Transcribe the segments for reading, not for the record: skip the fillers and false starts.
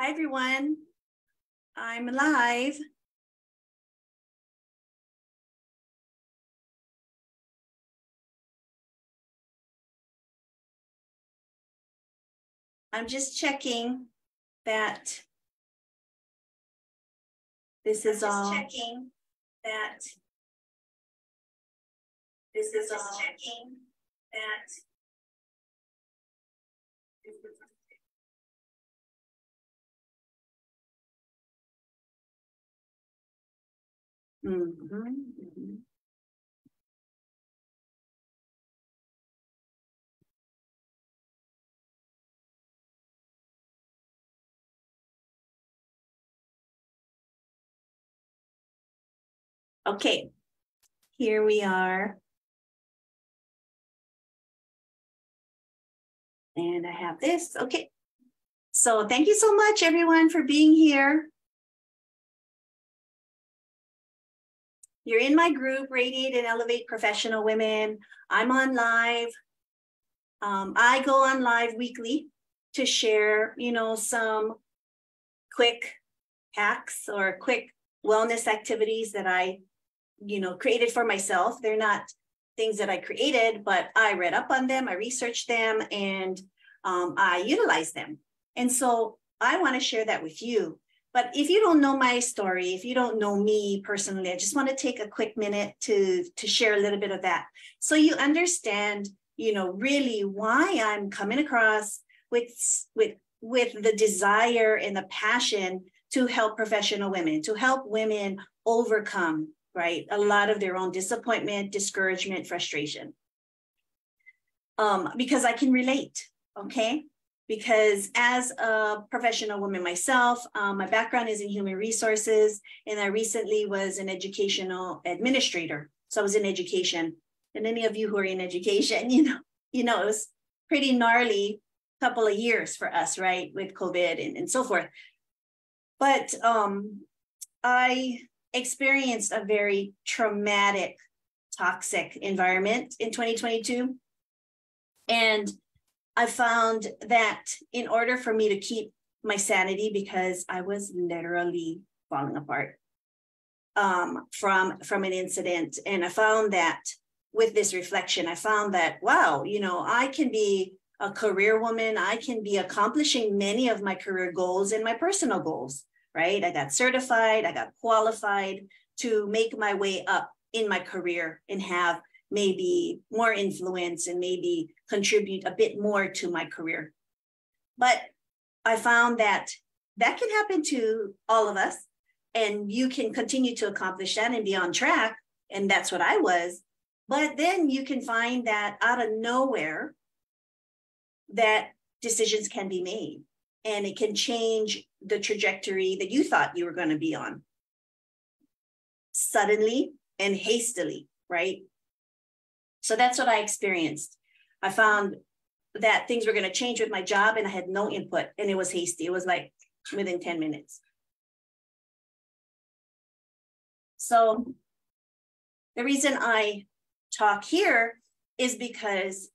Hi, everyone. I'm live. I'm just checking that this is all. Checking that this is all. Checking that. Mm-hmm. Okay, here we are. And I have this. Okay. So thank you so much, everyone, for being here. You're in my group, Radiate and Elevate Professional Women. I'm on live. I go on live weekly to share, some quick hacks or quick wellness activities that I, created for myself. They're not things that I created, but I read up on them, I researched them, and I utilize them. And so I want to share that with you. But if you don't know my story, if you don't know me personally, I just want to take a quick minute to share a little bit of that. So you understand, really why I'm coming across with the desire and the passion to help professional women, to help women overcome, right, a lot of their own disappointment, discouragement, frustration. Because I can relate, okay? Because as a professional woman myself, my background is in human resources, and I recently was an educational administrator. So I was in education. And any of you who are in education, it was pretty gnarly couple of years for us, right, with COVID and so forth. But I experienced a very traumatic, toxic environment in 2022. And I found that in order for me to keep my sanity, because I was literally falling apart from an incident. And I found that with this reflection, I found that, wow, I can be a career woman. I can be accomplishing many of my career goals and my personal goals, right? I got certified, I got qualified to make my way up in my career and have maybe more influence and maybe contribute a bit more to my career. But I found that can happen to all of us, and you can continue to accomplish that and be on track. And that's what I was. But then you can find that out of nowhere, that decisions can be made, and it can change the trajectory that you thought you were going to be on suddenly and hastily, right? So that's what I experienced. I found that things were going to change with my job, and I had no input, and it was hasty. It was like within 10 minutes. So the reason I talk here is because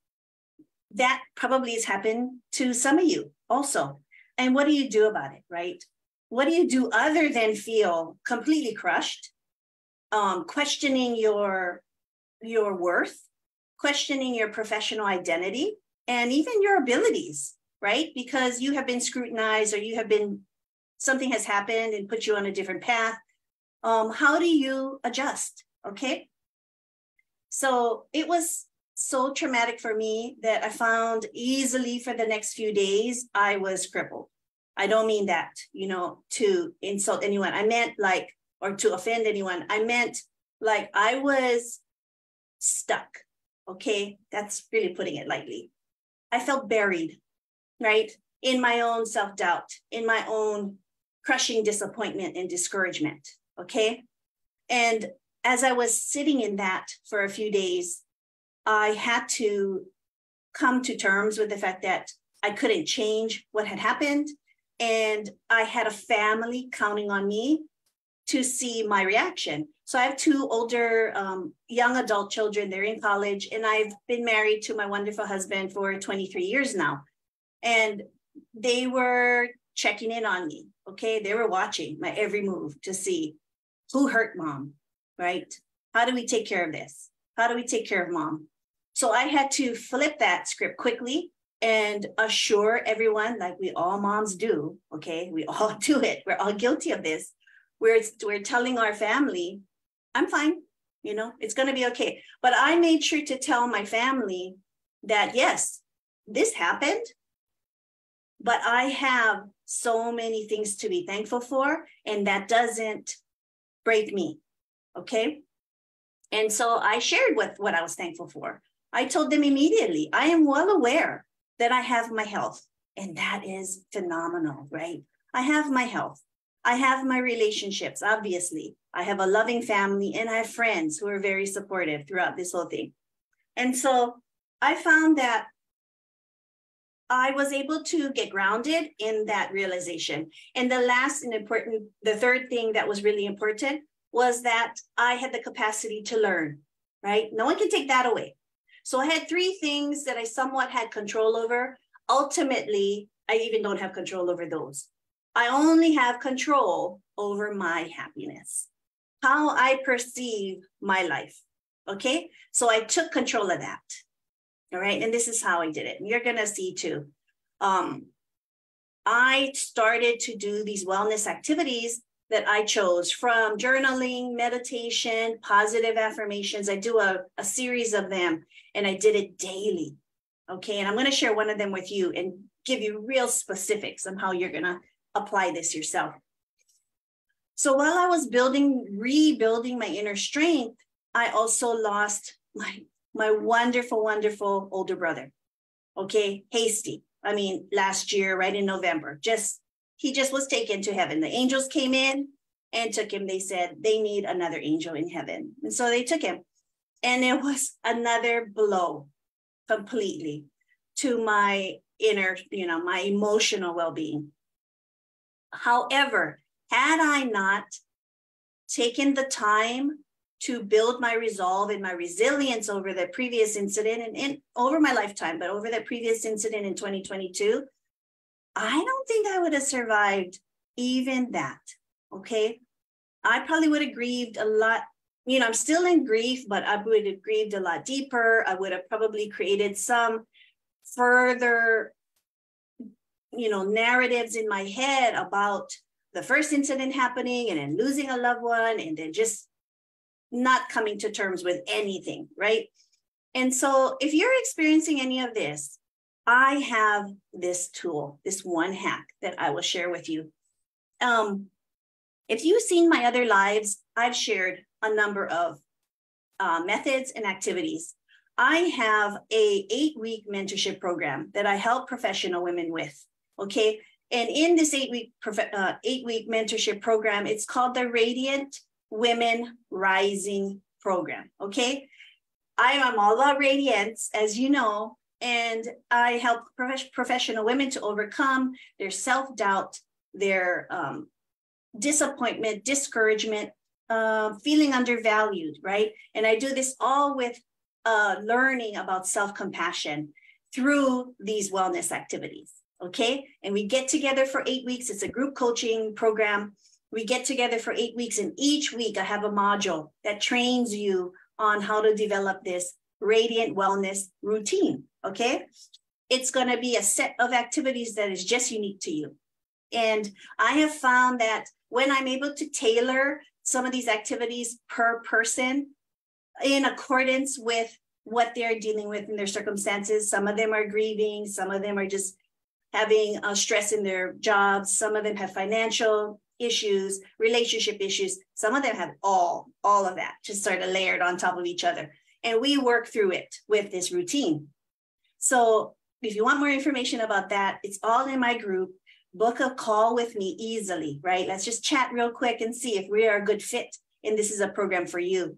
that probably has happened to some of you also. And what do you do about it, right? What do you do other than feel completely crushed, questioning your worth, questioning your professional identity, and even your abilities, right? Because you have been scrutinized, or something has happened and put you on a different path. How do you adjust, okay? So it was so traumatic for me that I found easily for the next few days, I was crippled. I don't mean that, to insult anyone. I meant or to offend anyone. I meant I was stuck. Okay. That's really putting it lightly. I felt buried, right? In my own self-doubt, in my own crushing disappointment and discouragement. Okay. And as I was sitting in that for a few days, I had to come to terms with the fact that I couldn't change what had happened. And I had a family counting on me to see my reaction. So I have two older young adult children. They're in college, and I've been married to my wonderful husband for 23 years now. And they were checking in on me. Okay. They were watching my every move to see who hurt mom, right? How do we take care of this? How do we take care of mom? So I had to flip that script quickly and assure everyone, like we all moms do, okay? We all do it. We're all guilty of this. We're telling our family, I'm fine, it's going to be okay. But I made sure to tell my family that, yes, this happened, but I have so many things to be thankful for, and that doesn't break me, okay? And so I shared what I was thankful for. I told them immediately, I am well aware that I have my health, and that is phenomenal, right? I have my health. I have my relationships, obviously. I have a loving family, and I have friends who are very supportive throughout this whole thing. And so I found that I was able to get grounded in that realization. And the third thing that was really important was that I had the capacity to learn, right? No one can take that away. So I had 3 things that I somewhat had control over. Ultimately, I even don't have control over those. I only have control over my happiness, how I perceive my life, okay? So I took control of that, all right? And this is how I did it. And you're gonna see too. I started to do these wellness activities that I chose, from journaling, meditation, positive affirmations. I do a series of them, and I did it daily, okay? And I'm gonna share one of them with you and give you real specifics on how you're gonna apply this yourself. So while I was rebuilding my inner strength, I also lost my wonderful, wonderful older brother, okay? Hasty. I mean, last year, right in November, he just was taken to heaven. The angels came in and took him. They said they need another angel in heaven. And so they took him. And it was another blow completely to my inner, my emotional well-being. However, had I not taken the time to build my resolve and my resilience over the previous incident and over my lifetime, but over the previous incident in 2022, I don't think I would have survived even that, okay? I probably would have grieved a lot. I'm still in grief, but I would have grieved a lot deeper. I would have probably created some further, narratives in my head about the first incident happening and then losing a loved one and then just not coming to terms with anything, right? And so if you're experiencing any of this, I have this tool, this one hack that I will share with you. If you've seen my other lives, I've shared a number of methods and activities. I have a 8-week mentorship program that I help professional women with, okay? And in this 8-week mentorship program, it's called the Radiant Women Rising Program, okay? I am all about radiance, as you know, and I help professional women to overcome their self-doubt, their disappointment, discouragement, feeling undervalued, right? And I do this all with learning about self-compassion through these wellness activities, okay? And we get together for 8 weeks. It's a group coaching program. We get together for 8 weeks, and each week I have a module that trains you on how to develop this radiant wellness routine, okay? It's gonna be a set of activities that is just unique to you. And I have found that when I'm able to tailor some of these activities per person in accordance with what they're dealing with in their circumstances, some of them are grieving, some of them are just having stress in their jobs, some of them have financial issues, relationship issues, some of them have all of that just sort of layered on top of each other. And we work through it with this routine. So if you want more information about that, it's all in my group. Book a call with me easily, right? Let's just chat real quick and see if we are a good fit and this is a program for you.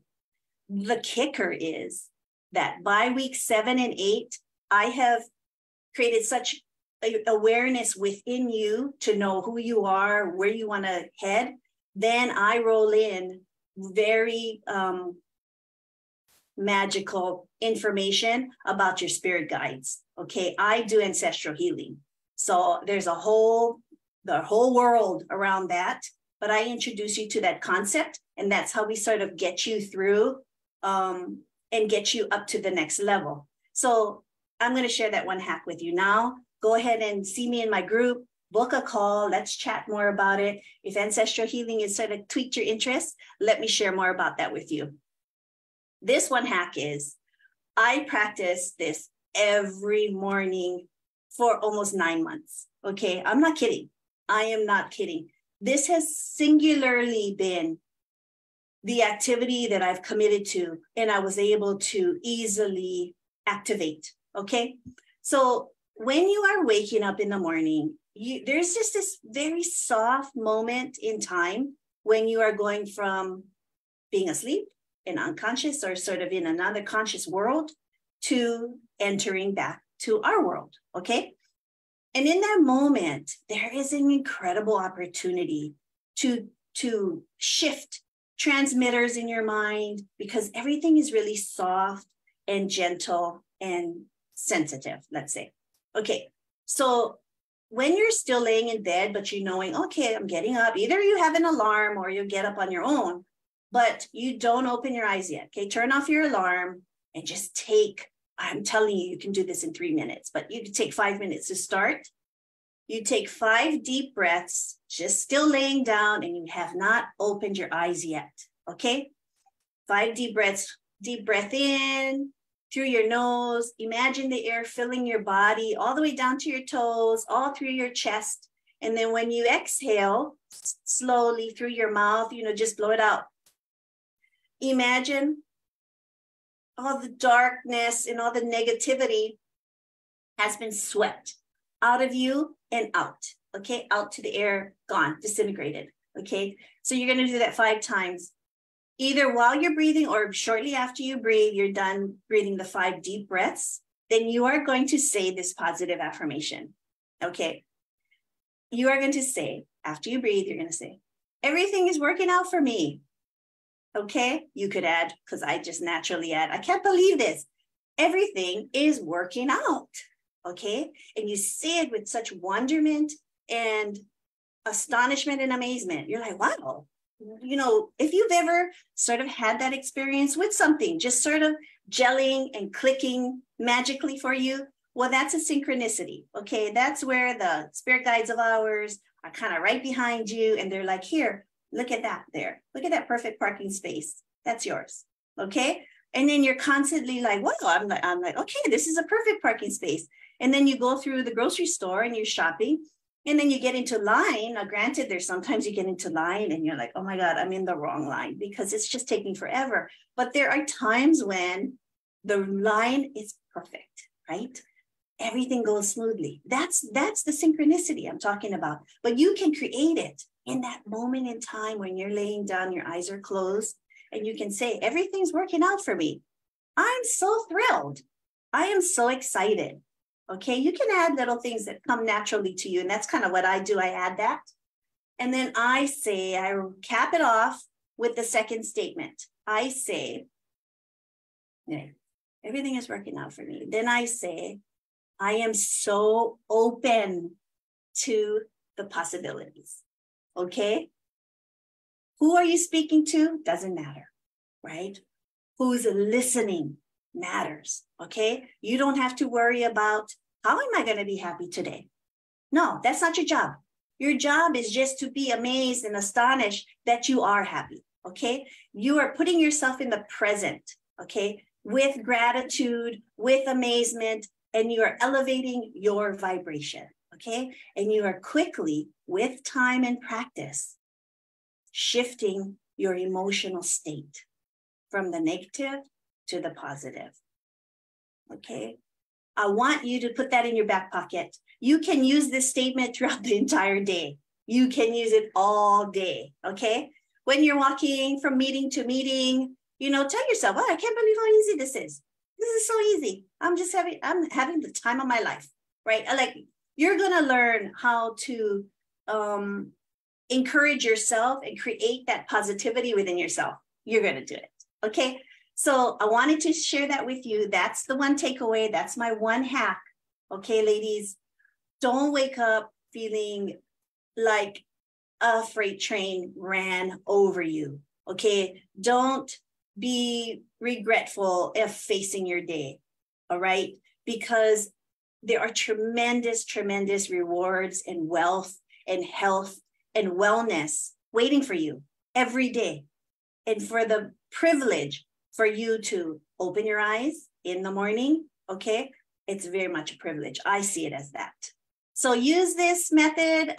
The kicker is that by week 7 and 8, I have created such awareness within you to know who you are, where you want to head. Then I roll in very magical information about your spirit guides. Okay, I do ancestral healing. So there's a whole the whole world around that, but I introduce you to that concept, and that's how we sort of get you through and get you up to the next level. So I'm going to share that one hack with you now. Go ahead and see me in my group, book a call. Let's chat more about it. If ancestral healing is sort of tweaked your interest, let me share more about that with you. This one hack is, I practice this every morning for almost 9 months. Okay, I'm not kidding. I am not kidding. This has singularly been the activity that I've committed to, and I was able to easily activate. Okay, so when you are waking up in the morning, there's just this very soft moment in time when you are going from being asleep and unconscious, or sort of in another conscious world, to entering back to our world. Okay. And in that moment, there is an incredible opportunity to shift transmitters in your mind, because everything is really soft and gentle and sensitive, let's say. Okay, so when you're still laying in bed, but you're knowing, okay, I'm getting up, either you have an alarm or you get up on your own, but you don't open your eyes yet. Okay, turn off your alarm and just take, I'm telling you, you can do this in 3 minutes, but you can take 5 minutes to start. You take 5 deep breaths, just still laying down, and you have not opened your eyes yet. Okay, 5 deep breaths. Deep breath in through your nose. Imagine the air filling your body all the way down to your toes, all through your chest. And then when you exhale slowly through your mouth, just blow it out. Imagine all the darkness and all the negativity has been swept out of you and out. Okay, out to the air, gone, disintegrated. Okay, so you're going to do that 5 times. Either while you're breathing or shortly after you breathe, you're done breathing the 5 deep breaths, then you are going to say this positive affirmation. Okay, you are going to say, after you breathe, you're going to say, everything is working out for me. Okay, you could add, because I just naturally add, I can't believe this. Everything is working out. Okay, and you say it with such wonderment and astonishment and amazement. You're like, wow. If you've ever sort of had that experience with something just sort of gelling and clicking magically for you, well, that's a synchronicity. Okay, that's where the spirit guides of ours are kind of right behind you, and they're like, here, look at that there. Look at that perfect parking space. That's yours. Okay, and then you're constantly like, wow, I'm like, okay, this is a perfect parking space. And then you go through the grocery store and you're shopping, and then you get into line. Now, granted, there's sometimes you get into line and you're like, oh my God, I'm in the wrong line because it's just taking forever. But there are times when the line is perfect, right? Everything goes smoothly. That's the synchronicity I'm talking about. But you can create it in that moment in time when you're laying down, your eyes are closed, and you can say, everything's working out for me. I'm so thrilled. I am so excited. Okay, you can add little things that come naturally to you. And that's kind of what I do. I add that. And then I cap it off with the second statement. I say, yeah, everything is working out for me. Then I say, I am so open to the possibilities. Okay, who are you speaking to? Doesn't matter, right? Who's listening matters. Okay, you don't have to worry about, how am I going to be happy today? No, that's not your job. Your job is just to be amazed and astonished that you are happy. Okay, you are putting yourself in the present. Okay, with gratitude, with amazement, and you are elevating your vibration. Okay, and you are quickly, with time and practice, shifting your emotional state from the negative to the positive. Okay, I want you to put that in your back pocket. You can use this statement throughout the entire day. You can use it all day. Okay, when you're walking from meeting to meeting, tell yourself, oh, I can't believe how easy this is. This is so easy. I'm having the time of my life, right? You're gonna learn how to encourage yourself and create that positivity within yourself. You're gonna do it. Okay, so I wanted to share that with you. That's the one takeaway. That's my one hack. Okay, ladies, don't wake up feeling like a freight train ran over you. Okay. Don't be regretful of facing your day. All right. Because there are tremendous, tremendous rewards and wealth and health and wellness waiting for you every day. And for the privilege for you to open your eyes in the morning, okay, it's very much a privilege. I see it as that. So use this method.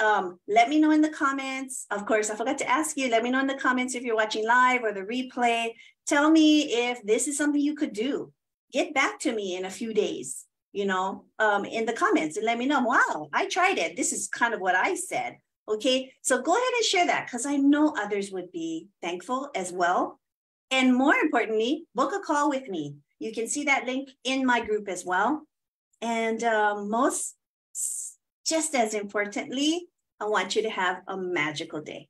Let me know in the comments. Of course, I forgot to ask you, let me know in the comments if you're watching live or the replay. Tell me if this is something you could do. Get back to me in a few days, in the comments, and let me know, wow, I tried it. This is kind of what I said. Okay, so go ahead and share that, because I know others would be thankful as well. And more importantly, book a call with me. You can see that link in my group as well. And just as importantly, I want you to have a magical day.